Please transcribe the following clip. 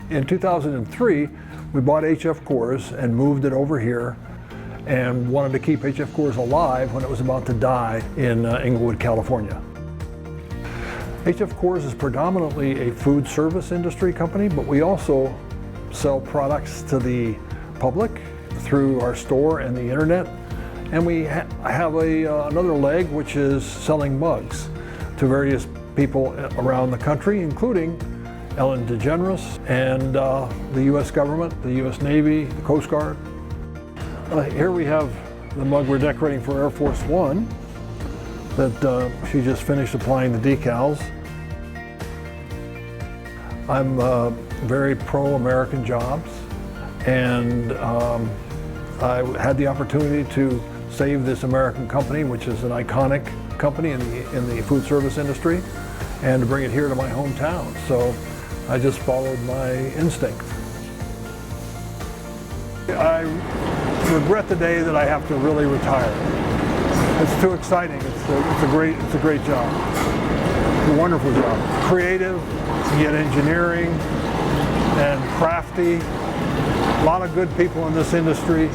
In 2003, we bought HF Coors and moved it over here and wanted to keep HF Coors alive when it was about to die in Inglewood, California. HF Coors is predominantly a food service industry company, but we also sell products to the public through our store and the internet. And we have another leg, which is selling mugs to various people around the country, including Ellen DeGeneres and the U.S. government, the U.S. Navy, the Coast Guard. Here we have the mug we're decorating for Air Force One that she just finished applying the decals. I'm very pro-American jobs, and I had the opportunity to save this American company, which is an iconic company in the food service industry, and to bring it here to my hometown. So I just followed my instinct. I regret the day that I have to really retire. It's too exciting. It's a great job. It's a wonderful job. Creative, yet engineering and crafty. A lot of good people in this industry.